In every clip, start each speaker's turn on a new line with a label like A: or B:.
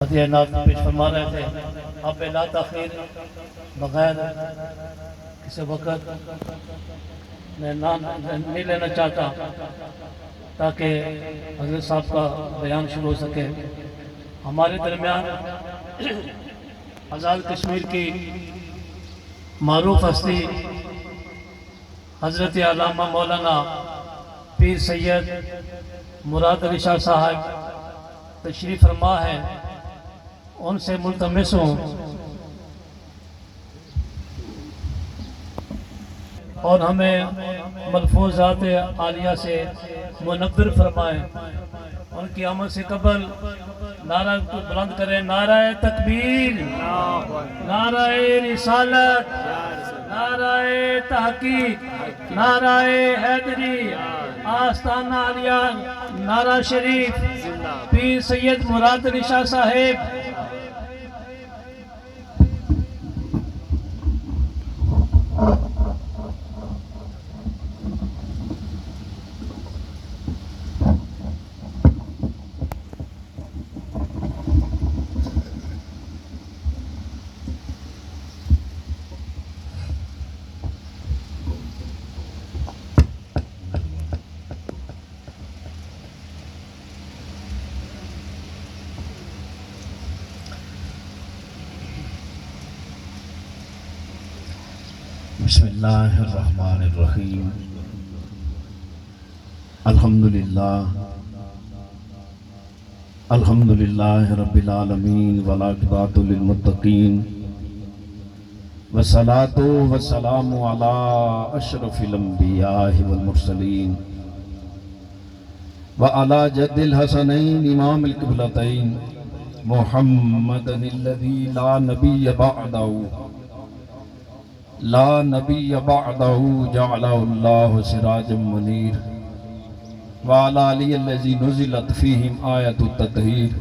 A: یہ نعت پیش فرما رہے تھے. آپ لا تاخیر بغیر کسی وقت میں نہیں لینا چاہتا تاکہ حضرت صاحب کا بیان شروع ہو سکے. ہمارے درمیان آزاد کشمیر کی معروف ہستی حضرت علامہ مولانا پیر سید مراد علی شاہ صاحب تشریف فرما ہے. ان سے ملتمس ہوں اور ہمیں ملفوظات عالیہ سے منور فرمائیں. ان کی آمد سے قبل نعرہ کو بلند کریں. نعرہ تکبیر، نعرہ رسالت، نعرہ تحقیق، نعرہ حیدری، آستانہ عالیہ، نعرہ شریف، پیر سید مراد علی شاہ صاحب.
B: بسم اللہ الرحمن الرحیم. الحمدللہ رب العالمین والعاقبۃ للمتقین والصلاۃ والسلام علی اشرف الانبیاء والمرسلین وعلی جد الحسنین امام القبلتین محمد الذی لا نبی بعدہ لا نبی بعدہ جعلہ اللہ سراجا منیر وعلی علی الذی نزلت فیہم آیت التطہیر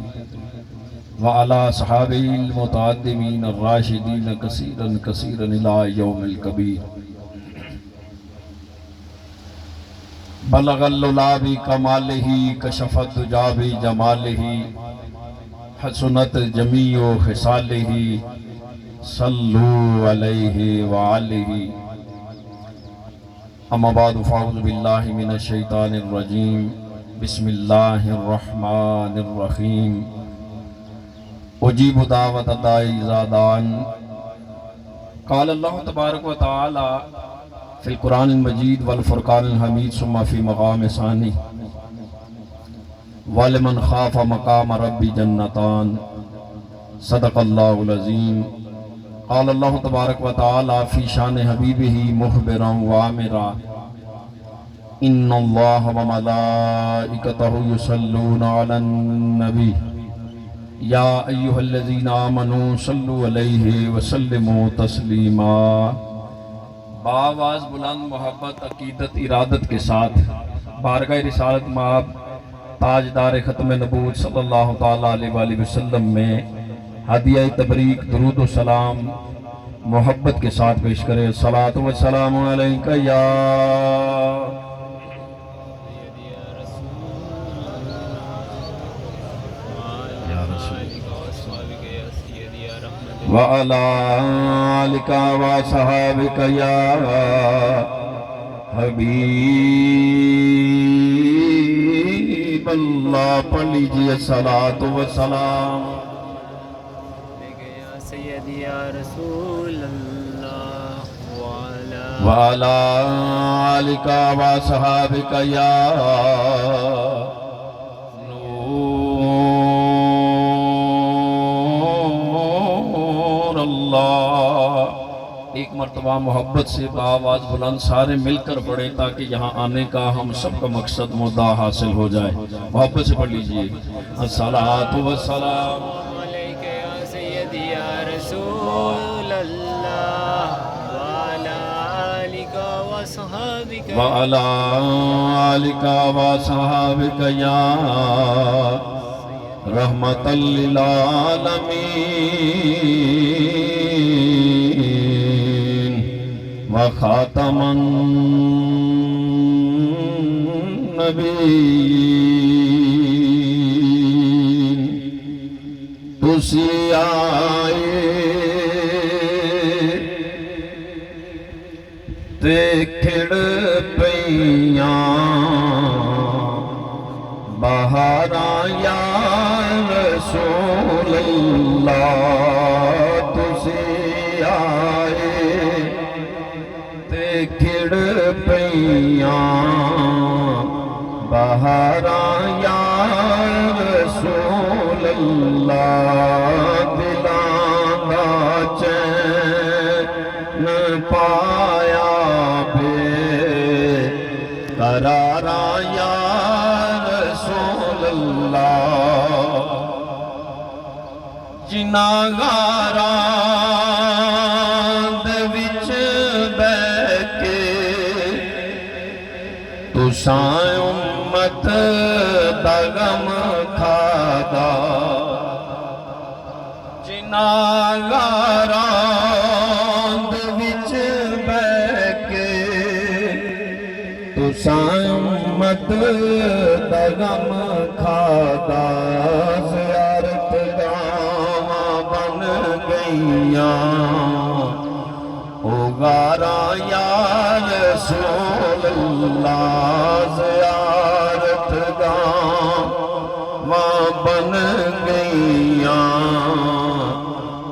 B: وعلی صحابہ المتعدمین الراشدین کثیرا کثیرا الی یوم الکبیر. بلغ العلا بکمالہ کشف الدجی بجمالہ حسنت جمیع خصالہ صلو علیہ وآلہ. اما بعد فاعوذ باللہ من الشیطان الرجیم. بسم اللہ الرحمن الرحیم. اجیب دعوت الداعی اذا دعان. قال اللہ تبارک و تعالی فی القرآن المجید والفرقان الحمید ثم فی مقام ثانی. وَلِمَنْ خَافَ مَقَامَ رَبِّ جَنَّتَانِ. صدق اللہ العظیم. قال اللہ تبارک و تعالی فی شان حبیبہ مخبرا وآمرا ان اللہ وملائکتہ یصلون علی النبی یا ایہا الذین آمنوا صلوا علیہ وسلموا تسلیما. بآواز بلند محبت عقیدت ارادت کے ساتھ بارگاہ رسالت مآب تاجدار ختم نبوت صلی اللہ تعالیٰ علیہ وآلہ وسلم میں ہدیہ تبریک درود و سلام محبت کے ساتھ پیش کرے. الصلاۃ والسلام علیکہ یا وعلی آلک وصحابک یا حبیب اللہ. پڑھ لیجئے الصلاۃ والسلام
C: رسول اللہ
B: وعلی آلک وصحابک یا نور اللہ. ایک مرتبہ محبت سے بآواز بلند سارے مل کر پڑھیں تاکہ یہاں آنے کا ہم سب کا مقصد مدعا حاصل ہو جائے. محبت سے پڑھ لیجئے. الصلاۃ والسلام وعلی آلک وصحابک یا رحمت للعالمین وخاتم النبیین. تو تسی آئے تے کھڑ پیاں بہاراں یا رسول اللہ تسی آئے تے کھڑ پیاں بہاراں یا رسول اللہ دلاں دا چین پایا بے قراراں یا رسول اللہ جنہاں غاراں دے وچ بیٹھ کے تساں امت دا غم کھادا جنہاں غاراں دے وچ بیٹھ کے تساں امت دا غم کھادا زیارت گاواں بن گئیاں او غاراں یا رسول اللہ زیارت گاواں بن گئیاں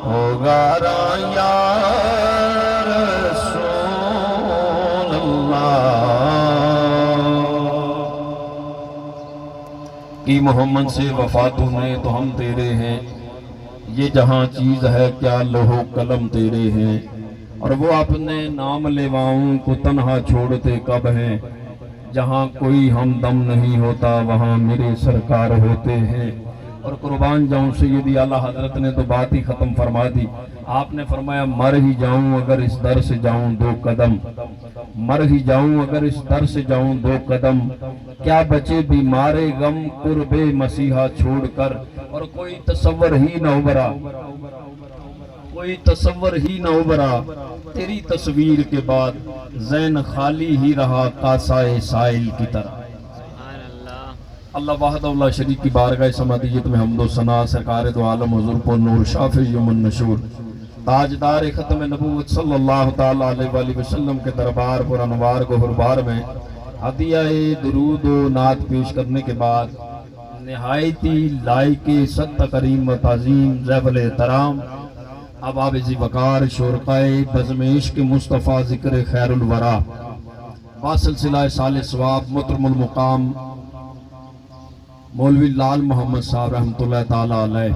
B: او غاراں یا رسول اللہ کی محمد سے وفا تمہیں تو ہم تیرے ہیں یہ جہاں چیز ہے کیا لوح قلم تیرے ہیں اور وہ اپنے نام لیواؤں کو تنہا چھوڑتے کب ہیں جہاں کوئی ہمدم نہیں ہوتا وہاں میرے سرکار ہوتے ہیں اور قربان جاؤں سیدی اعلیٰ حضرت نے تو بات ہی ختم فرما دی آپ نے فرمایا مر ہی جاؤں اگر اس در سے جاؤں دو قدم مر ہی جاؤں اگر اس در سے جاؤں دو قدم کیا بچے بیمار غم قرب مسیحا چھوڑ کر اور کوئی تصور ہی نہ ابھرا کوئی تصور ہی نہ ابھرا تیری تصویر کے بعد ذہن خالی ہی رہا قاصائے سائل کی طرح اللہ وحدہ اللہ شریک کی بارگاہ سمادیت میں حمد و ثنا سرکار دو عالم حضور پر نور شافع یوم النشور تاجدار ختم نبوت صلی اللہ تعالیٰ علیہ وآلہ وسلم کے دربار پر انوار گہربار میں عطیہ درود و نعت پیش کرنے کے بعد نہایتی لائق صد تکریم و تعظیم زیبل احترام اب آبزی وقار شورقائے بزم عشق مصطفیٰ ذکر خیر الورا باسلسلہ سال ثواب محترم المقام مولوی لال محمد صاحب رحمت اللہ تعالیٰ علیہ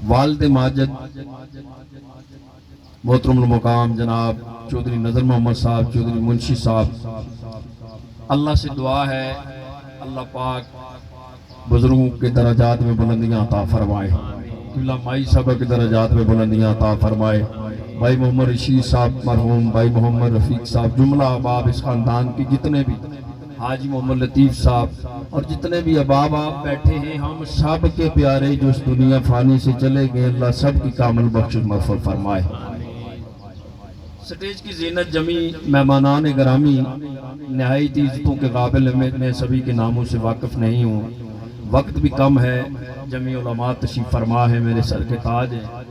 B: والد ماجد محترم المقام جناب چودھری نظر محمد صاحب چودھری منشی صاحب اللہ سے دعا ہے اللہ پاک بزرگوں کے درجات میں بلندیاں عطا فرمائے قبلہ مائی صاحب کے درجات میں بلندیاں عطا فرمائے بھائی محمد رشید صاحب مرحوم بھائی محمد رفیق صاحب جملہ احباب اس خاندان کی جتنے بھی حاجی محمد لطیف صاحب اور جتنے بھی احباب آپ بیٹھے ہیں ہم سب کے پیارے جو اس دنیا فانی سے چلے گئے اللہ سب کی کامل بخشش مغفرت فرمائے سٹیج کی زینت جمی مہمانان گرامی نہایت عزتوں کے قابل میں سبھی کے ناموں سے واقف نہیں ہوں وقت بھی کم ہے جمی علماء تشریف فرما ہے میرے سر کے تاج ہیں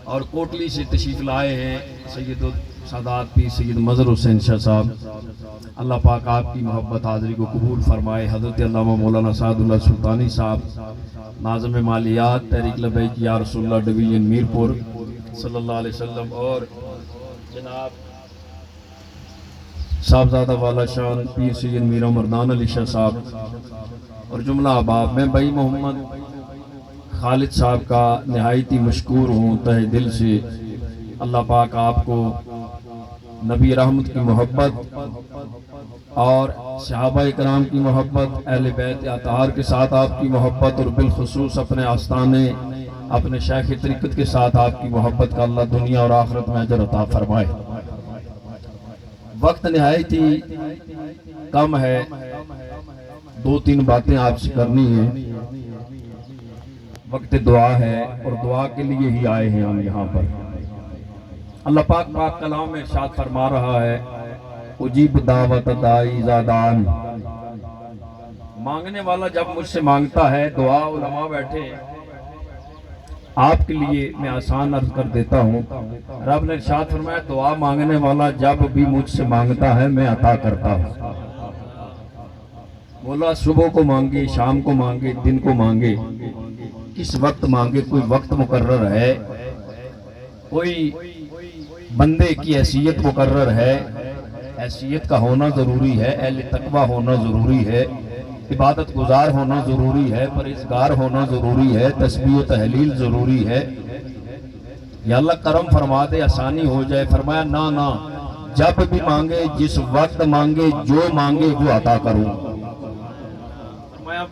B: اور کوٹلی سے تشریف لائے ہیں سید سادات پیر سید مظہر حسین شاہ صاحب اللہ پاک آپ کی محبت حاضری کو قبول فرمائے حضرت علامہ مولانا سعد اللہ سلطانی صاحب ناظم مالیات تحریک لبیک یا رسول اللہ ڈویژن میرپور صلی اللہ علیہ وسلم اور جناب صاحبزادہ والا شان پیر سید میرا مردان علی شاہ صاحب اور جملہ احباب میں بھائی محمد خالد صاحب کا نہایتی مشکور ہوں تہ دل سے اللہ پاک آپ کو نبی رحمت کی محبت اور صحابہ اکرام کی محبت اہل بیت اطہار کے ساتھ آپ کی محبت اور بالخصوص اپنے آستانے اپنے شیخ طریقت کے ساتھ آپ کی محبت کا اللہ دنیا اور آخرت میں اجر عطا فرمائے وقت نہایت ہی کم ہے دو تین باتیں آپ سے کرنی ہیں وقت دعا ہے اور دعا کے لیے ہی آئے ہیں ہم یہاں پر اللہ پاک کلام میں ارشاد فرما رہا ہے اجیب دعوت دائی زادان مانگنے والا جب مجھ سے مانگتا ہے، دعا علماء بیٹھے آپ کے لیے میں آسان عرض کر دیتا ہوں، رب نے ارشاد فرمایا دعا مانگنے والا جب بھی مجھ سے مانگتا ہے میں عطا کرتا ہوں۔ بولا صبح کو مانگے، شام کو مانگے، دن کو مانگے، کس وقت مانگے، کوئی وقت مقرر ہے؟ کوئی بندے کی حیثیت مقرر ہے؟ حیثیت کا ہونا ضروری ہے، اہل تقوی ہونا ضروری ہے، عبادت گزار ہونا ضروری ہے، پرہیزگار ہونا ضروری ہے، تسبیح و تحلیل ضروری ہے۔ یا اللہ کرم فرما دے، آسانی ہو جائے۔ فرمایا نہ، جب بھی مانگے، جس وقت مانگے، جو مانگے وہ عطا کروں۔ فرمایا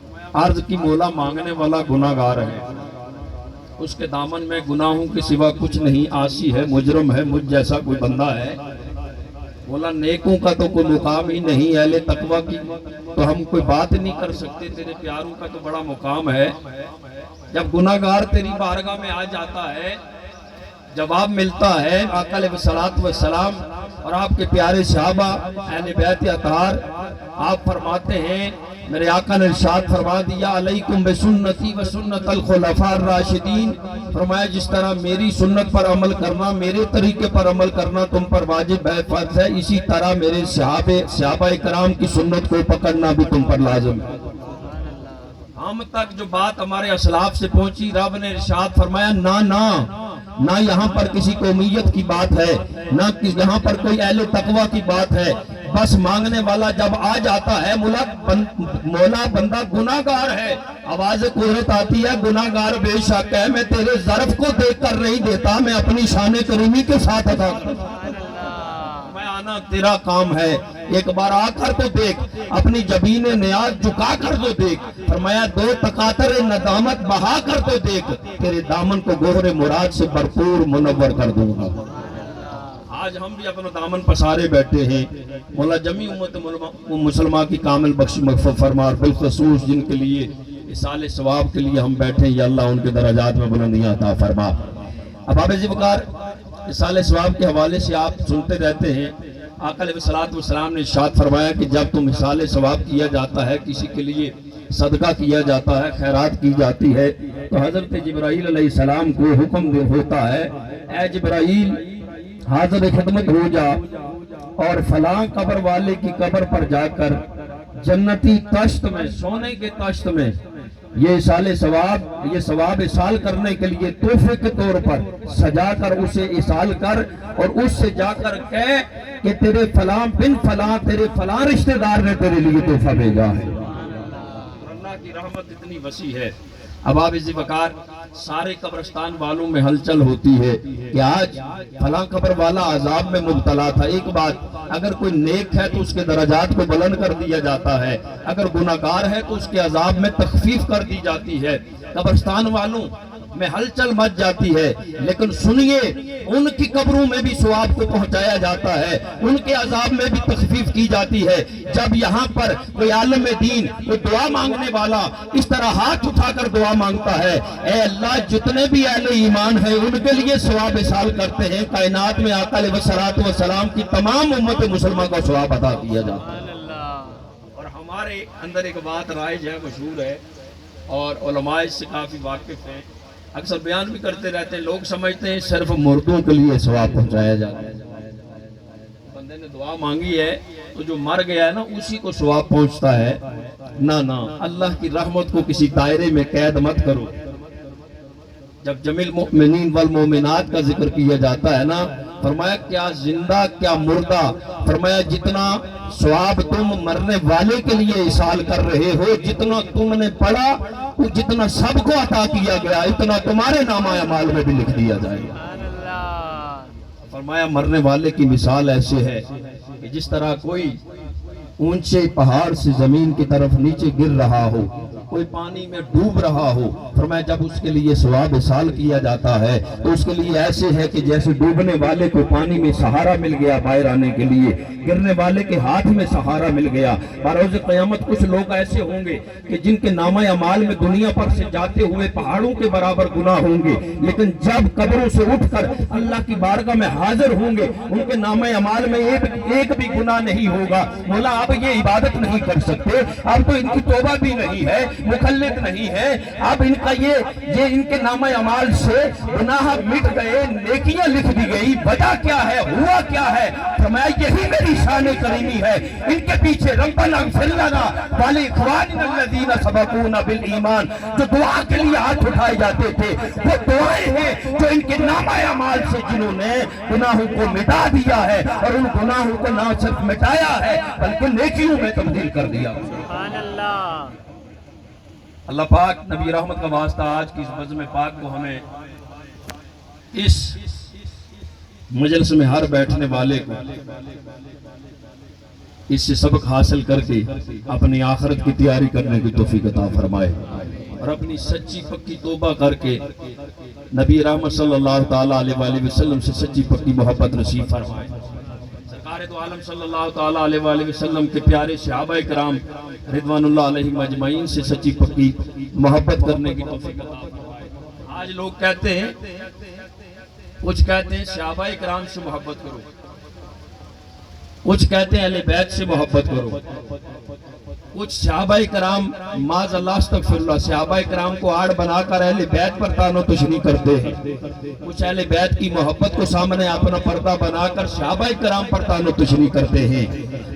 B: عرض کی مولا مانگنے والا گناہگار ہے، اس کے دامن میں گناہوں کے سوا کچھ نہیں، عاصی ہے، مجرم ہے، مجھ جیسا کوئی بندہ ہے۔ بولا نیکوں کا تو کوئی مقام ہی نہیں، اہل تقوی کی تو ہم کوئی بات نہیں کر سکتے، تیرے پیاروں کا تو بڑا مقام ہے۔ جب گناہگار تیری بارگاہ میں آ جاتا ہے، جواب ملتا ہے، آقا علیہ الصلوۃ والسلام اور آپ کے پیارے صحابہ اہل بیت اطہار، آپ فرماتے ہیں میرے آقا نے ارشاد فرما دیا علیکم بسنتی و سنت الخلفاء الراشدین، فرمایا جس طرح میری سنت پر عمل کرنا، میرے طریقے پر عمل کرنا تم پر واجب ہے، فرض ہے، اسی طرح میرے صحابہ کرام کی سنت کو پکڑنا بھی تم پر لازم ہے۔ ہم تک جو بات ہمارے اسلاف سے پہنچی، رب نے ارشاد فرمایا نہ یہاں پر کسی قومیت کی بات ہے، نہ یہاں پر کوئی اہل تقوی کی بات ہے، بس مانگنے والا جب آ جاتا ہے، مولا بندہ گناہگار ہے، آواز قدرت آتی ہے گناہگار بے شک ہے، میں تیرے ظرف کو دیکھ کر نہیں دیتا، میں اپنی شان کریمی کے ساتھ عطا کرتا ہوں۔ میں آنا تیرا کام ہے، ایک بار آ کر تو دیکھ، اپنی جبین نیاز جھکا کر تو دیکھ، فرمایا دو تقاطر ندامت بہا کر تو دیکھ، تیرے دامن کو گوہر مراد سے بھرپور منور کر دوں گا۔ آج ہم بھی اپنا دامن پسارے بیٹھے ہیں، مولا جمی امت مسلمہ کی کامل بخش مغفرت فرما، اور بالخصوص جن کے لیے اصال ثواب کے لیے ہم بیٹھے ہیں، یا اللہ ان کے درجات میں بلندیاں عطا فرما۔ اب آپ ذوالفقار اصال ثواب کے حوالے سے آپ سنتے رہتے ہیں، آقا علیہ الصلوۃ والسلام نے ارشاد فرمایا کہ جب تم اصال ثواب کیا جاتا ہے، کسی کے لیے صدقہ کیا جاتا ہے، خیرات کی جاتی ہے، تو حضرت جبرائیل علیہ السلام کو حکم ہوتا ہے، اے جبرائیل حاضر خدمت ہو جا اور فلاں قبر والے کی قبر پر جا کر جنتی تشت میں، سونے کے تشت میں یہ ثواب اصال کرنے کے لیے تحفے کے طور پر سجا کر اسے اصال کر، اور اس سے جا کر کہے کہ تیرے فلاں بن فلاں تیرے فلاں رشتہ دار نے تیرے لیے تحفہ بھیجا ہے۔ اللہ کی رحمت اتنی وسیع ہے۔ اب آپ ذوالفقار سارے قبرستان والوں میں ہلچل ہوتی ہے کہ آج فلاں قبر والا عذاب میں مبتلا تھا۔ ایک بات، اگر کوئی نیک ہے تو اس کے درجات کو بلند کر دیا جاتا ہے، اگر گناہگار ہے تو اس کے عذاب میں تخفیف کر دی جاتی ہے۔ قبرستان والوں میں ہلچل مچ جاتی ہے، لیکن سنیے ان کی قبروں میں بھی ثواب کو پہنچایا جاتا ہے، ان کے عذاب میں بھی تخفیف کی جاتی ہے۔ جب یہاں پر کوئی عالم دین، کوئی دعا مانگنے والا اس طرح ہاتھ اٹھا کر دعا مانگتا ہے، اے اللہ جتنے بھی اہل ایمان ہیں ان کے لیے ثواب اصال کرتے ہیں، کائنات میں آقا علیہ الصلوۃ والسلام کی تمام امت مسلمہ کو ثواب عطا کیا جاتا ہے۔ اور ہمارے اندر ایک بات رائج ہے، مشہور ہے، اور علماء اس سے کافی واقف ہیں، اکثر بیان بھی کرتے رہتے ہیں، لوگ سمجھتے ہیں صرف مردوں کے لیے ثواب پہنچایا جاتا ہے۔ بندے نے دعا مانگی ہے تو جو مر گیا ہے نا اسی کو ثواب پہنچتا ہے۔ نہ اللہ کی رحمت کو کسی دائرے میں قید مت کرو۔ جب جمیل المؤمنین والمؤمنات کا ذکر کیا جاتا ہے نا، فرمایا کیا زندہ کیا مردہ، فرمایا جتنا ثواب تم مرنے والے کے لیے اصال کر رہے ہو، جتنا تم نے پڑھا وہ جتنا سب کو عطا کیا گیا اتنا تمہارے نامہ اعمال میں بھی لکھ دیا جائے گا۔ فرمایا مرنے والے کی مثال ایسے ہے کہ جس طرح کوئی اونچے پہاڑ سے زمین کی طرف نیچے گر رہا ہو، کوئی پانی میں ڈوب رہا ہو، فرمایا جب اس کے لیے ثواب سال کیا جاتا ہے تو اس کے لیے ایسے ہے کہ جیسے ڈوبنے والے کو پانی میں سہارا مل گیا باہر آنے کے لیے، گرنے والے کے ہاتھ میں سہارا مل گیا۔ بروز قیامت کچھ لوگ ایسے ہوں گے کہ جن کے نامہ اعمال میں دنیا پر سے جاتے ہوئے پہاڑوں کے برابر گناہ ہوں گے، لیکن جب قبروں سے اٹھ کر اللہ کی بارگاہ میں حاضر ہوں گے ان کے نامہ اعمال میں ایک بھی گناہ نہیں ہوگا۔ مولا اب یہ عبادت نہیں کر سکتے، اب تو ان کی توبہ بھی نہیں ہے، مخلد نہیں ہے، اب ان کا یہ ان کے نامہ اعمال سے گناہ مٹ گئے، نیکیاں لکھ دی گئی۔ وجہ کیا ہے، ہوا کیا ہے؟ فرمایا یہی میری شان کریمی ہے۔ ان کے پیچھے ربنا اغفر لنا ولاخواننا الذین سبقونا بالایمان، جو دعا کے لیے ہاتھ اٹھائے جاتے تھے، وہ دعائیں ہیں جو ان کے نامہ اعمال سے جنہوں نے گناہوں کو مٹا دیا ہے، اور ان گناہوں کو نہ صرف مٹایا ہے بلکہ نیکیوں میں تبدیل کر دیا۔
C: سبحان اللہ۔
B: اللہ پاک نبی رحمت کا واسطہ آج کی اس بزم پاک کو ہمیں اس مجلس میں ہر بیٹھنے والے کو اس سے سبق حاصل کر کے اپنی آخرت کی تیاری کرنے کی توفیق عطا فرمائے، اور اپنی سچی پکی توبہ کر کے نبی رحمت صلی اللہ تعالیٰ علیہ وسلم سے سچی پکی محبت نصیب فرمائے۔ سرکار دو عالم صلی اللہ تعالیٰ علیہ وسلم کے پیارے صحابہ کرام رضوان اللہ علیہم اجمعین سے سچی پکی محبت کرنے کی توفیق عطا فرمائے۔ آج لوگ کہتے ہیں، کچھ کہتے ہیں صحابہ کرام سے محبت کرو، کچھ کہتے ہیں اہل بیت سے محبت کرو، کچھ صحابہ کرام معاذ اللہ استغفر اللہ صحابہ کرام کو آڑ بنا کر اہل بیت پر تانو تشنیع کرتے ہیں، کچھ اہل بیت کی محبت کو سامنے اپنا پردہ بنا کر صحابہ کرام پر تانو تشنیع کرتے ہیں۔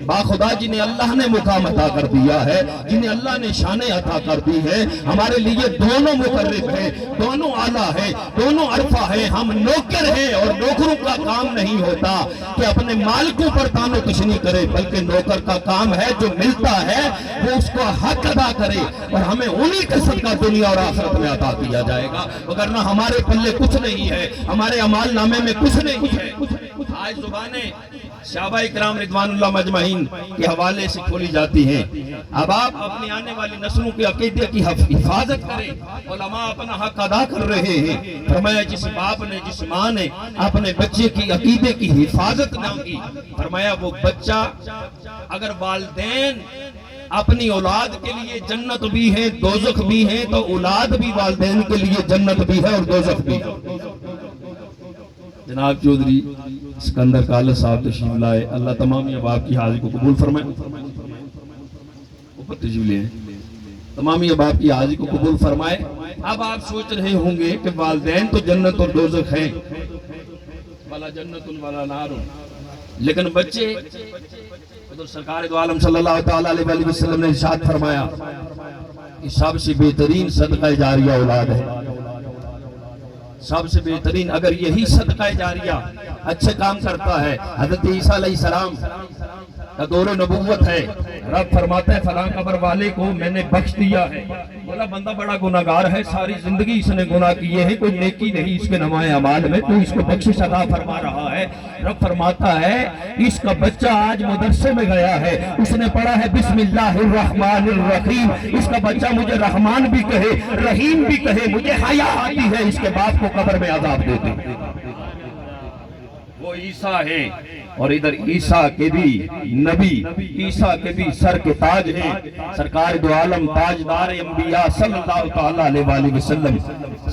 B: باخدا جنہیں اللہ نے مقام عطا کر دیا ہے، جنہیں اللہ نے شان عطا کر دی ہے، ہمارے لیے دونوں مقرب ہیں، دونوں اعلیٰ ہیں، دونوں عرفہ ہیں۔ ہم نوکر ہیں، اور نوکروں کا کام نہیں ہوتا کہ اپنے مالکوں پر تانو تشنیع کرے، بلکہ نوکر کا کام ہے جو ملتا ہے وہ اس کو حق ادا کرے، اور ہمیں انہی کا صدقہ دنیا اور آخرت میں عطا کیا جائے گا، وگرنہ ہمارے پلے کچھ نہیں ہے، ہمارے اعمال نامے میں کچھ نہیں ہے۔ آج زبانیں صحابہ کرام رضوان اللہ مجمعین کے حوالے سے کھولی جاتی ہیں۔ اب آپ اپنی آنے والی نسلوں کے عقیدے کی حفاظت کریں، علماء اپنا حق ادا کر رہے ہیں۔ فرمایا جس باپ نے، جس ماں نے اپنے بچے کی عقیدے کی حفاظت نہ کی، فرمایا وہ بچہ، اگر والدین اپنی اولاد کے لیے جنت بھی ہیں دوزخ بھی ہیں، تو اولاد بھی والدین کے لیے جنت بھی ہے اور دوزخ بھی ہے۔ جناب چودھری سکندر کالہ صاحب تشریف لائے، اللہ تمام احباب کی حاضری کو قبول فرمائے۔ اوپر تشریف لے تمام احباب کی حاضری کو قبول فرمائے۔ اب آپ سوچ رہے ہوں گے کہ والدین تو جنت اور دوزخ ہیں، والا جنت والا نار، لیکن بچے، سرکار دو عالم صلی اللہ تعالیٰ علیہ وسلم نے ارشاد فرمایا کہ سب سے بہترین صدقہ جاریہ اولاد ہے، سب سے بہترین اگر یہی صدقہ جاریہ اچھے کام کرتا ہے۔ حضرت عیسیٰ علیہ السلام کا دور نبوت ہے، رب فرماتا ہے فلاں قبر والے کو میں نے بخش دیا ہے۔ بولا بندہ بڑا گناہگار ہے، ساری زندگی اس نے گناہ کیے ہیں، کوئی نیکی نہیں اس کے نمائے اعمال میں، تو اس کو بخشش عطا فرما رہا ہے۔ رب فرماتا ہے اس کا بچہ آج مدرسے میں گیا ہے، اس نے پڑھا ہے بسم اللہ الرحمن الرحیم، اس کا بچہ مجھے رحمان بھی کہے، رحیم بھی کہے، مجھے حیا آتی ہے، اس کے باپ کو قبر میں عذاب دیتے ہیں۔ وہ عیسیٰ ہیں، اور ادھر عیسیٰ کے بھی نبی، عیسیٰ کے بھی سر کے تاج ہیں، سرکار دو عالم تاجدار انبیاء صلی اللہ علیہ وسلم۔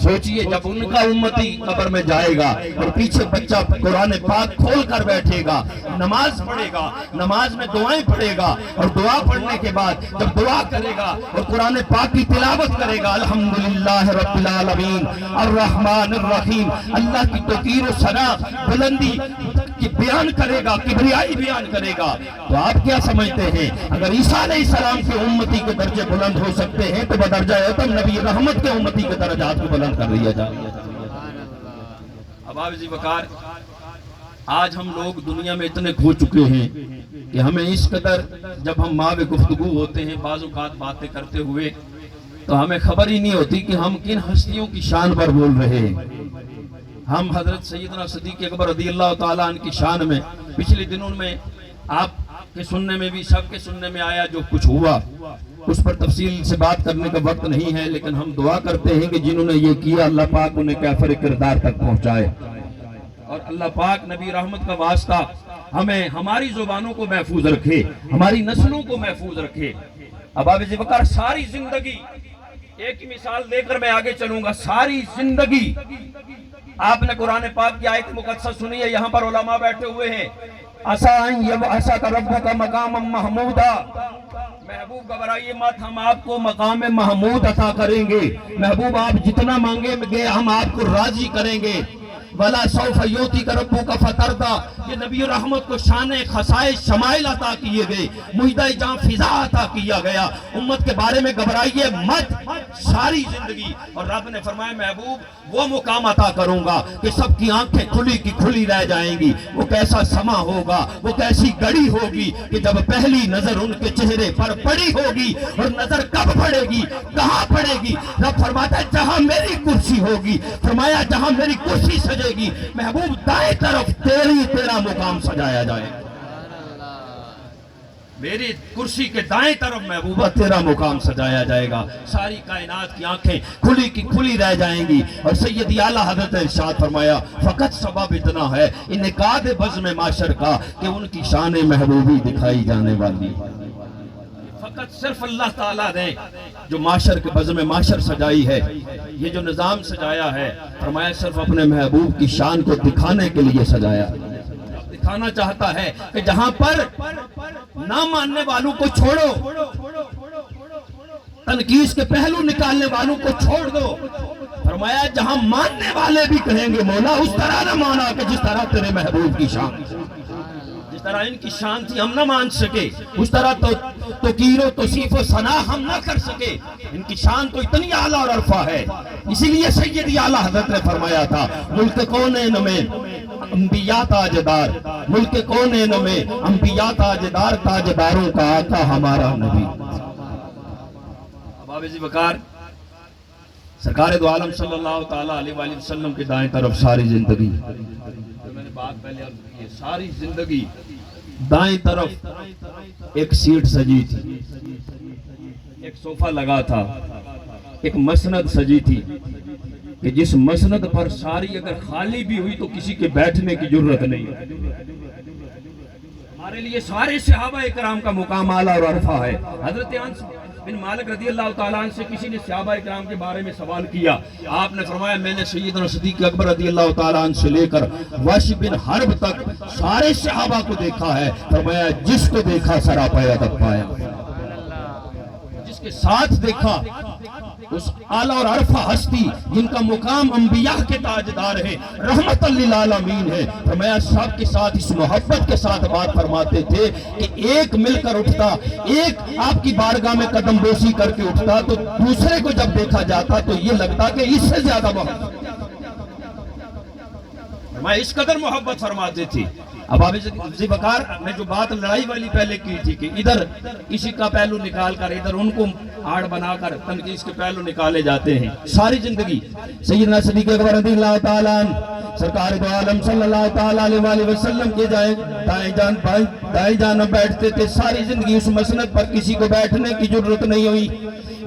B: سوچئے جب ان کا امتی قبر میں جائے گا اور پیچھے بچہ قرآن پاک کھول کر بیٹھے گا، نماز پڑھے گا، نماز میں دعائیں پڑھے گا، اور دعا پڑھنے کے بعد جب دعا کرے گا اور قرآن پاک کی تلاوت کرے گا، الحمدللہ رب العالمین الرحمن الرحیم، اللہ کی توقیر و ثنا بلندی کی بیان کرے گا، کبریائی بیان کرے گا، تو آپ کیا سمجھتے ہیں اگر عیسیٰ علیہ السلام کی امتی کے درجے بلند ہو سکتے ہیں تو بدرجہ اتم نبی رحمت کے امتی کے درجات کو بلند کر دیا جائے۔ اب عزیز وقار، آج ہم لوگ دنیا میں اتنے کھو چکے ہیں کہ ہمیں اس قدر جب ہم ماں گفتگو ہوتے ہیں بعض اوقات باتیں کرتے ہوئے تو ہمیں خبر ہی نہیں ہوتی کہ ہم کن ہستیوں کی شان پر بول رہے ہیں۔ ہم حضرت سیدنا صدیق اکبر رضی اللہ تعالیٰ عنہ کی شان میں پچھلے دنوں میں آپ کے سننے میں بھی، سب کے سننے میں آیا جو کچھ ہوا، اس پر تفصیل سے بات کرنے کا وقت نہیں ہے، لیکن ہم دعا کرتے ہیں کہ جنہوں نے یہ کیا اللہ پاک انہیں کیفر کردار تک پہنچائے، اور اللہ پاک نبی رحمت کا واسطہ ہمیں ہماری زبانوں کو محفوظ رکھے، ہماری نسلوں کو محفوظ رکھے۔ اب آپ ذی بکر ساری زندگی، ایک ہی مثال دے کر میں آگے چلوں گا، ساری زندگی آپ نے قرآن پاک کی آیت مقدسہ سنی ہے، یہاں پر علماء بیٹھے ہوئے ہیں، عَسَىٰ رَبُّكَ مَقَامًا مَحْمُودًا، محبوب گھبرائیے مت، ہم آپ کو مقام محمود عطا کریں گے، محبوب آپ جتنا مانگیں گے ہم آپ کو راضی کریں گے۔ وَلَا سَوْفَ يُعْطِيكَ رَبُّكَ فَتَرْضَىٰ، یہ نبی رحمت کو شان خصائص شمائل عطا کیے گئے، مجدہ جاں فضا عطا کیا گیا، امت کے بارے میں گھبرائیے مت ساری زندگی، اور رب نے فرمایا محبوب وہ مقام عطا کروں گا کہ سب کی آنکھیں کھلی کی کھلی رہ جائیں گی۔ وہ کیسا سما ہوگا، وہ کیسی گھڑی ہوگی کہ جب پہلی نظر ان کے چہرے پر پڑی ہوگی، اور نظر کب پڑے گی، کہاں پڑے گی؟ رب فرماتا ہے جہاں میری کرسی ہوگی، فرمایا جہاں میری کرسی سجے گی محبوب دائیں طرف تیرا مقام سجایا جائے، میری کرسی کے دائیں طرف محبوبہ تیرا مقام سجایا جائے گا، ساری کائنات کی آنکھیں کھلی کی کھلی رہ جائیں گی۔ اور سیدی اعلیٰ حضرت نے ارشاد فرمایا فقط سبب اتنا ہے انعقاد بزم معاشر کا کہ ان کی شان محبوبی دکھائی جانے والی، فقط صرف اللہ تعالیٰ نے جو معاشر کے بزم معاشر سجائی ہے، یہ جو نظام سجایا ہے، فرمایا صرف اپنے محبوب کی شان کو دکھانے کے لیے سجایا، دکھانا چاہتا ہے کہ جہاں پر نہ ماننے والوں کو چھوڑو، تنقید کے پہلو نکالنے والوں کو چھوڑ دو، فرمایا جہاں ماننے والے بھی کہیں گے مولا اس طرح نہ مانا کہ جس طرح تیرے محبوب کی شان، جس طرح ان کی شان تھی ہم نہ مان سکے، اس طرح تو کیر و توصیف و ثنا ہم نہ کر سکے، ان کی شان تو اتنی اعلیٰ اور عرفہ ہے۔ اسی لیے سیدی اعلیٰ حضرت نے فرمایا تھا ملک کونین میں انبیاء تاجدار، ملک کونین میں انبیاء تاجدار، تاجداروں کا آقا ہمارا نبی۔ اب ذی بکر سرکار دو عالم صلی اللہ تعالیٰ علیہ وآلہ وسلم کے دائیں طرف ساری زندگی، میں نے بات پہلے عرض کی ہے، ساری زندگی دائیں طرف ایک سیٹ سجی تھی، ایک صوفہ لگا تھا، ایک مسند سجی تھی کہ جس مسند پر ساری اگر خالی بھی ہوئی تو کسی کے بیٹھنے کی جرت نہیں۔ ہمارے لیے سارے صحابہ اکرام کا مقام اعلیٰ اور عرفہ ہے۔ حضرت انس بن مالک رضی اللہ تعالیٰ عنہ سے کسی نے صحابہ اکرام کے بارے میں سوال کیا، آپ نے فرمایا میں نے سیدنا صدیق اکبر رضی اللہ تعالیٰ عنہ سے لے کر وحش بن حرب تک سارے صحابہ کو دیکھا ہے، فرمایا جس کو دیکھا سراپا ادب پایا، جس کے ساتھ دیکھا اس اعلیٰ اور عرفہ ہستی جن کا مقام انبیاء کے تاجدار ہے، رحمت للعالمین ہے، فرمایا سب کے ساتھ اس محبت کے ساتھ بات فرماتے تھے کہ ایک مل کر اٹھتا، ایک آپ کی بارگاہ میں قدم بوسی کر کے اٹھتا تو دوسرے کو جب دیکھا جاتا تو یہ لگتا کہ اس سے زیادہ محبت، فرمایا اس قدر محبت فرماتے تھے۔ اب آپ ذی بکر نے جو بات لڑائی والی پہلے کی تھی کہ ادھر کسی کا پہلو نکال کر ادھر ان کو آڑ بنا کر تنقید کے پہلو نکالے جاتے ہیں، ساری زندگی سیدنا صدیق اکبر رضی اللہ تعالیٰ عنہ سرکار دو عالم صلی اللہ تعالیٰ علیہ وآلہ وسلم کے دائیں جانب بیٹھتے تھے، ساری زندگی اس مسند پر کسی کو بیٹھنے کی ضرورت نہیں ہوئی۔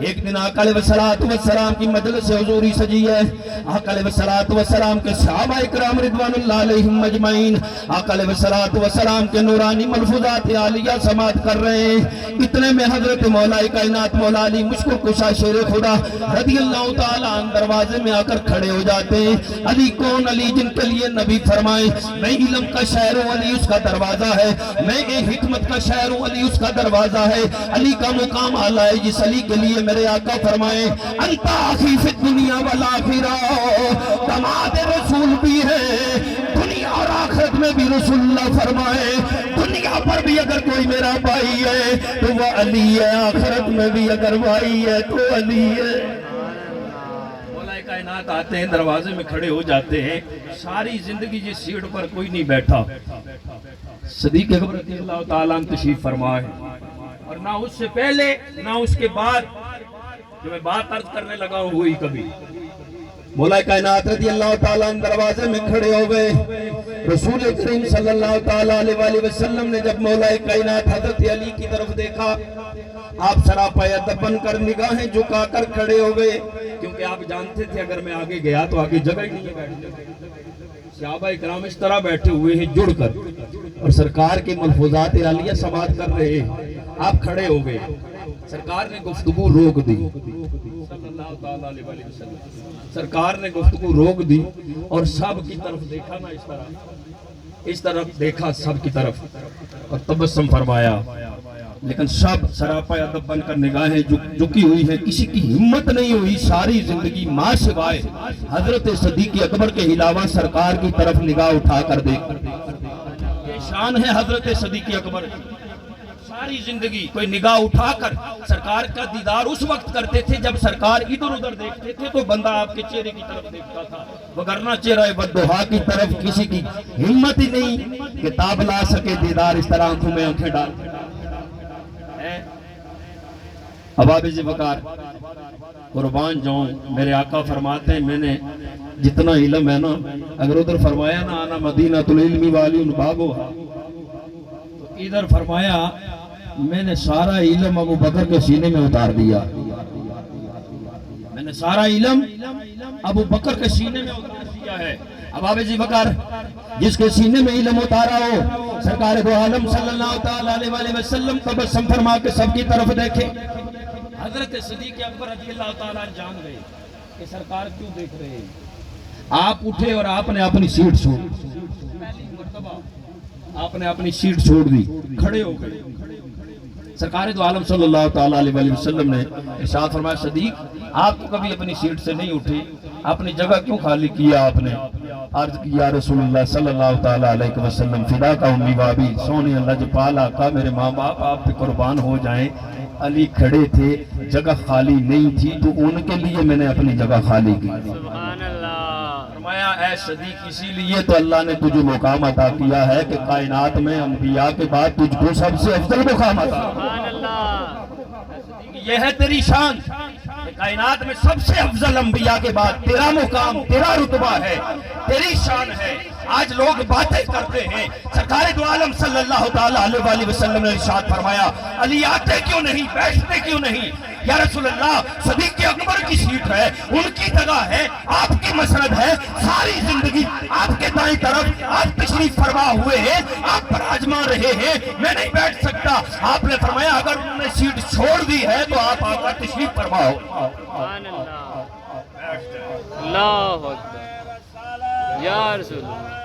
B: ایک دن آقا علیہ السلام کی مجلس حضوری سجی ہے، آقا علیہ السلام کے صحابہ اکرام رضوان اللہ علیہم مجمعین آقا علیہ السلام کے نورانی ملفوظات عالیہ سماعت کر رہے ہیں، اتنے میں حضرت مولا کائنات مولا علی مشکل کشا شیر خدا رضی اللہ تعالیٰ عنہ دروازے میں آ کر کھڑے ہو جاتے ہیں۔ علی کون؟ علی جن کے لیے نبی فرمائے میں علم کا شہر ہوں، علی اس کا دروازہ ہے، میں حکمت کا شہر ہوں، علی اس کا دروازہ ہے۔ علی کا مقام اعلیٰ ہے جس علی کے لیے میرے آقا فرمائے انتا آخی فی الدنیا والآخرہ، داماد رسول بھی ہے، دنیا اور آخرت میں بھی رسول اللہ فرمائے دنیا پر بھی اگر کوئی میرا بھائی ہے تو وہ علی ہے، آخرت میں بھی اگر بھائی ہے تو علی ہے۔ مولا کائنات آتے ہیں، دروازے میں کھڑے ہو جاتے ہیں، ساری زندگی جس سیٹ پر کوئی نہیں بیٹھا، صدیق اکبر رضی اللہ تعالیٰ عنہ تشریف فرمائے، اور نہ اس سے پہلے نہ اس کے بعد جو میں بات عرض کرنے لگا ہوں ہوئی کبھی۔ مولا کائنات رضی اللہ تعالیٰ عنہ دروازے میں کھڑے ہو گئے، رسول کریم صلی اللہ تعالیٰ علیہ وآلہ وسلم نے جب مولا کائنات حضرت علی کی طرف دیکھا آپ سراپا ادب بن کر نگاہیں جھکا کر کھڑے ہو گئے، کیونکہ آپ جانتے تھے اگر میں آگے گیا تو آگے جگہ ہی نہیں ہے بیٹھنے۔ صحابہ اکرام اس طرح بیٹھے ہوئے ہیں جڑ کر، اور سرکار کے ملفوظات عالیہ سماعت کر رہے ہیں۔ آپ کھڑے ہو گئے، سرکار نے گفتگو روک دی، صلی اللہ تعالیٰ علیہ وسلم سرکار نے گفتگو روک دی اور سب کی طرف دیکھا نا، اس طرف دیکھا سب کی طرف اور تبسم فرمایا، لیکن سب سراپا ادب بن کر نگاہیں جھکی ہوئی ہیں، کسی کی ہمت نہیں ہوئی ساری زندگی ماں سوائے حضرت صدیق اکبر کے علاوہ سرکار کی طرف نگاہ اٹھا کر دیکھ۔ یہ شان ہے حضرت صدیق اکبر کی، ساری زندگی کوئی نگاہ اٹھا کر سرکار کا دیدار اس وقت کرتے تھے جب سرکار ادھر ادھر دیکھتے تھے تو بندہ آپ کے چہرے کی طرف دیکھتا تھا، وگرنہ چہرہ بددعا کی طرف کسی کی ہمت ہی نہیں کہ تاب لا سکے دیدار اس طرح آنکھوں میں آنکھیں ڈال۔ اباب ذوالفقار قربان جاؤں، میرے آقا فرماتے ہیں میں نے جتنا علم ہے نا، اگر ادھر فرمایا نا آنا مدینہ العلم والی ان بابو، ادھر فرمایا میں نے سارا علم ابو بکر کے سینے میں اتار دیا، میں نے سارا علم ابو بکر کے سینے میں اتار دیا ہے۔ اباب ذوالفقار جس کے سینے میں علم اتارا ہو، سرکار دو عالم صلی اللہ تعالیٰ علیہ وسلم تبسم فرما کے سب کی طرف دیکھے۔ حضرت صدیق اکبر رضی اللہ تعالیٰ جان گئے کہ سرکار کیوں دیکھ رہے ہیں۔ آپ اٹھے اور آپ نے اپنی سیٹ چھوڑ دی، پہلی مرتبہ آپ نے اپنی سیٹ چھوڑ دی، کھڑے ہو گئے۔ سرکار دو عالم صلی اللہ تعالیٰ علیہ وسلم نے ارشاد فرمایا صدیق آپ تو کبھی اپنی سیٹ سے نہیں اٹھے، اپنی جگہ کیوں خالی کیا؟ آپ نے عرض کی یا رسول اللہ صلی اللہ تعالیٰ علیہ وسلم فدا کا امی بابی، سونے اللہ جپال آقا میرے ماں باپ آپ پہ قربان ہو جائیں، علی کھڑے تھے جگہ خالی نہیں تھی تو ان کے لیے میں نے اپنی جگہ خالی کی۔
C: سبحان اللہ۔
B: فرمایا اے صدیق اسی لیے تو اللہ نے تجھے مقام عطا کیا ہے کہ کائنات میں انبیاء کے بعد تجھ کو سب سے افضل مقام عطا۔
C: سبحان اللہ۔
B: یہ ہے تیری شان کہ کائنات میں سب سے افضل انبیاء کے بعد تیرا مقام، تیرا رتبہ ہے، تیری شان ہے۔ آج لوگ باتیں کرتے ہیں، سرکار دو عالم صلی اللہ تعالیٰ علیہ وسلم نے ارشاد فرمایا علی آتے کیوں نہیں، بیٹھتے کیوں نہیں؟ یا رسول اللہ صدیق اکبر کی سیٹ ہے، ان کی جگہ ہے، آپ کی مسند ہے، ساری زندگی آپ کے دائیں طرف آپ تشریف فرما ہوئے ہیں، آپ پر آزما رہے ہیں، میں نہیں بیٹھ سکتا۔ آپ نے فرمایا اگر انہوں نے سیٹ چھوڑ دی ہے تو آپ آقا تشریف فرماؤ۔
C: سبحان اللہ۔ اللہ اکبر۔ یا رسول اللہ،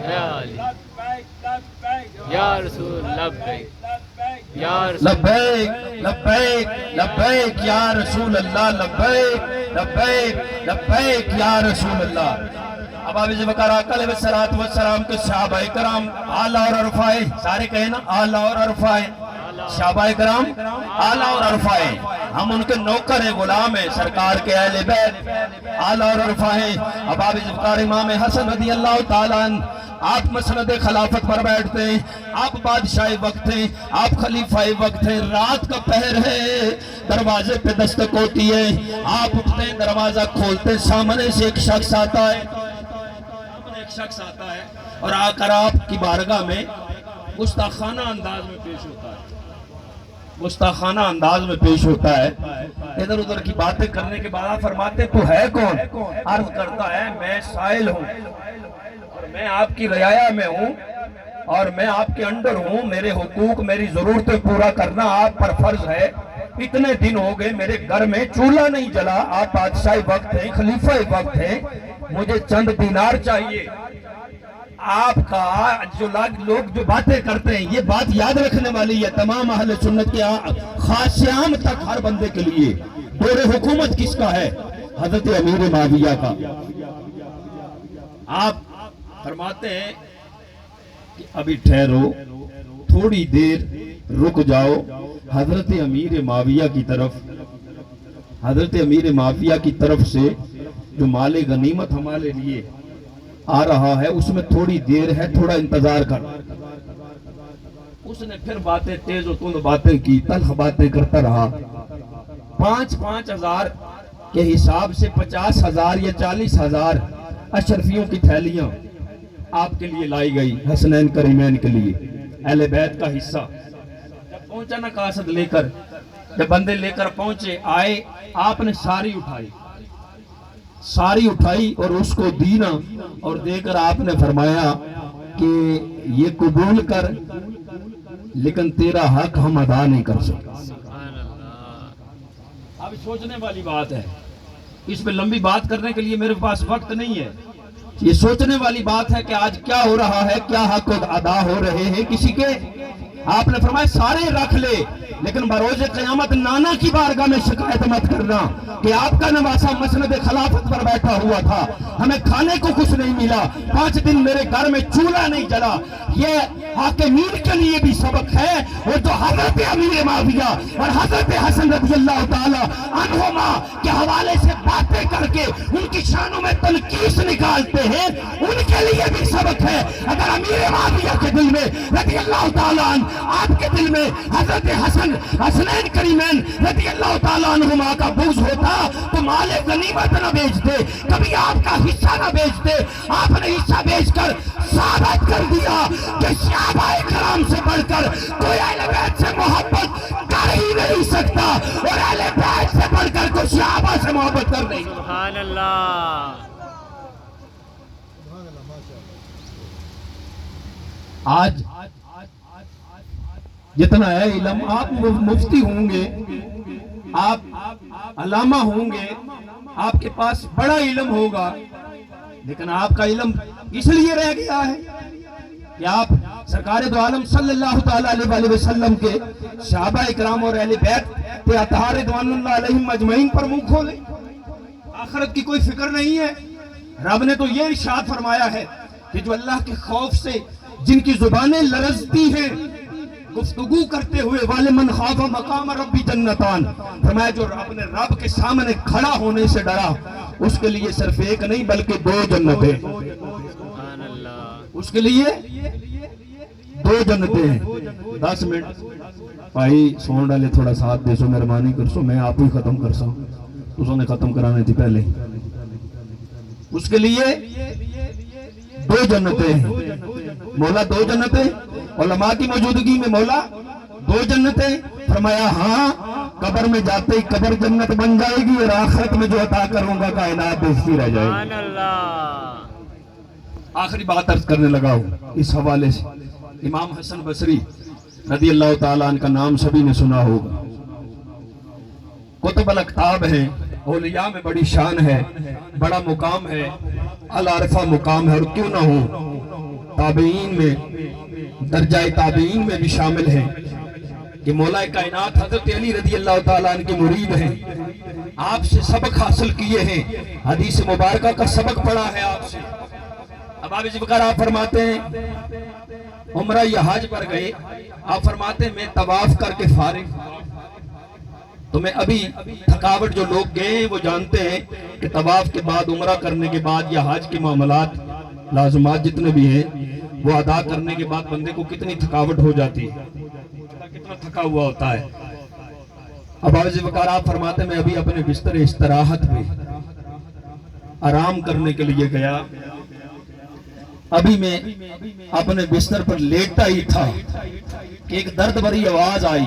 C: یا علی، یا رسول لبیک، یا رسول
B: لبیک لبیک لبیک یا رسول اللہ، لبیک لبیک لبیک یا رسول اللہ۔ اباب ذوالفقار آقا علیہ السلام کے صحابہ کرام اعلیٰ اور عرفائے، سارے کہیں نا اعلیٰ اور عرفائے، صحابہ کرام اعلیٰ اور عرفائے، ہم ان کے نوکر ہیں، غلام ہیں، سرکار کے اہل بیت اعلیٰ اور عرفائے۔ اباب ذوالفقار امام حسن رضی اللہ تعالیٰ عنہ آپ مسند خلافت پر بیٹھتے ہیں، آپ بادشاہ وقت ہیں، آپ خلیفہ وقت ہیں، رات کا پہر ہے، دروازے پہ دستک ہوتی ہے، آپ اٹھتے ہیں، دروازہ کھولتے ہیں، سامنے سے ایک شخص آتا ہے، اور آ کر آپ کی بارگاہ میں گستاخانہ انداز میں پیش ہوتا ہے، گستاخانہ انداز میں پیش ہوتا ہے، ادھر ادھر کی باتیں کرنے کے بعد فرماتے تو ہے کون؟ عرض کرتا ہے میں سائل ہوں، میں آپ کی رعایا میں ہوں اور میں آپ کے انڈر ہوں، میرے حقوق میری ضرورتیں پورا کرنا آپ پر فرض ہے۔ اتنے دن ہو گئے میرے گھر میں چولہا نہیں جلا، آپ بادشاہ وقت ہیں، خلیفہ وقت ہیں، مجھے چند دینار چاہیے۔ آپ کا جو لوگ جو باتیں کرتے ہیں یہ بات یاد رکھنے والی ہے تمام اہل سنت کے خاص عام تک ہر بندے کے لیے، دور حکومت کس کا ہے؟ حضرت امیر معاویہ کا۔ آپ فرماتے ہیں کہ ابھی ٹھہرو، تھوڑی دیر رک جاؤ، حضرت امیر معاویہ کی طرف سے جو مال غنیمت ہمارے لیے آ رہا ہے اس میں تھوڑی دیر ہے، تھوڑا انتظار کر۔ اس نے پھر باتیں تیز و تند باتیں کی، تلخ باتیں کرتا رہا۔ 5,000 کے حساب سے 50,000 یا 40,000 اشرفیوں کی تھیلیاں آپ کے لیے لائی گئی، حسنین کریمین کے لیے، اہل بیت کا حصہ۔ جب پہنچا نا قاصد لے کر، جب بندے لے کر پہنچے آئے، آپ نے ساری اٹھائی اور اس کو دی نا، اور دے کر آپ نے فرمایا کہ یہ قبول کر، لیکن تیرا حق ہم ادا نہیں کر سکتے۔
C: سبحان اللہ۔
B: اب سوچنے والی بات ہے، اس پہ لمبی بات کرنے کے لیے میرے پاس وقت نہیں ہے، یہ سوچنے والی بات ہے کہ آج کیا ہو رہا ہے، کیا حق ادا ہو رہے ہیں کسی کے۔ آپ نے فرمایا سارے رکھ لے، لیکن بروز قیامت نانا کی بارگاہ میں شکایت مت کرنا کہ آپ کا نواسا مسند خلافت پر بیٹھا ہوا تھا، ہمیں کھانے کو کچھ نہیں ملا، 5 دن میرے گھر میں چولہا نہیں جلا۔ یہ حاکمین کے لیے بھی سبق ہے، اور جو حضرت امیر معاویہ اور حضرت حسن رضی اللہ تعالی عنہما کے حوالے سے باتیں کر کے ان کی شانوں میں تنقیص نکالتے ہیں، ان کے لیے بھی سبق ہے۔ اگر امیر معاویہ کے دل میں رضی اللہ تعالی عنہ، آپ کے دل میں حضرت حسنین کریمین رضی اللہ تعالیٰ عنہما کا بغض ہوتا تو مال غنیمت نہ بیچتے، کبھی آپ کا حصہ نہ بیچتے۔ آپ نے حصہ بیچ کر ثابت کر دیا کہ صحابہ کرام سے بڑھ کر کوئی اہل بیت سے محبت کر ہی نہیں سکتا، اور اہل بیت سے بڑھ کر کوئی صحابہ سے محبت کر نہیں۔
C: سبحان اللہ۔
B: آج جتنا ہے علم، آپ مفتی ہوں گے، آپ علامہ ہوں گے، آپ کے پاس بڑا علم ہوگا، لیکن آپ کا علم اس لیے رہ گیا ہے کہ آپ سرکار دو عالم صلی اللہ تعالیٰ علیہ وسلم کے صحابہ اکرام اور اہل بیت کے اطہار رضوان اللہ علیہم اجمعین پر منہ کھولے۔ آخرت کی کوئی فکر نہیں ہے۔ رب نے تو یہ ارشاد فرمایا ہے کہ جو اللہ کے خوف سے جن کی زبانیں لرزتی ہیں گفتگو کرتے ہوئے، وَلِمَنْ خَافَ مَقَامَ رَبِّ جَنَّتَانِ، فرمایا جو اپنے رب کے سامنے کھڑا ہونے سے ڈرا، اس کے لیے صرف ایک نہیں بلکہ 2 جنتیں،
C: سبحان اللہ۔
B: اس کے لیے 2 جنتیں ہیں۔ 10 منٹ بھائی سون ڈالے، تھوڑا ساتھ دے سو، مہربانی کر سو، میں آپ ہی ختم کر سا، تو نے ختم کرانے تھی پہلے۔ اس کے لیے 2 جنتیں ہیں، مولا 2 جنتیں، علماء کی موجودگی میں مولا 2 جنتیں، فرمایا ہاں قبر میں جاتے ہی قبر جنت بن جائے گی، اور آخرت میں جو عطا کروں گا کائنات بہشتی رہ جائے گی۔
C: سبحان اللہ۔
B: آخری بات عرض کرنے لگا ہوں اس حوالے سے، امام حسن بصری رضی اللہ تعالیٰ عنہ کا نام سبھی نے سنا ہوگا، کتب الاکتاب ہیں، اولیاء میں بڑی شان ہے، بڑا مقام ہے، العارفہ مقام ہے، اور کیوں نہ ہو تابعین میں، درجہ تابعین میں بھی شامل ہیں کہ مولا کائنات حضرت علی رضی اللہ تعالیٰ عنہ کے مرید ہیں، آپ سے سبق حاصل کیے ہیں، حدیث مبارکہ کا سبق پڑھا ہے آپ سے۔ اب آپ اس وقت آپ فرماتے ہیں عمرہ یا حج پر گئے، آپ فرماتے ہیں میں طواف کر کے فارغ، تو میں ابھی تھکاوٹ جو لوگ گئے ہیں وہ جانتے ہیں کہ طواف کے بعد، عمرہ کرنے کے بعد یا حج کے معاملات لازمات جتنے بھی ہیں وہ ادا کرنے کے بعد بندے کو کتنی تھکاوٹ ہو جاتی ہے، کتنا تھکا ہوا ہوتا ہے۔ اب آپ فرماتے ہیں میں ابھی اپنے بستر استراحت پہ آرام کرنے کے لیے گیا، ابھی میں اپنے بستر پر لیٹا ہی تھا کہ ایک درد بھری آواز آئی،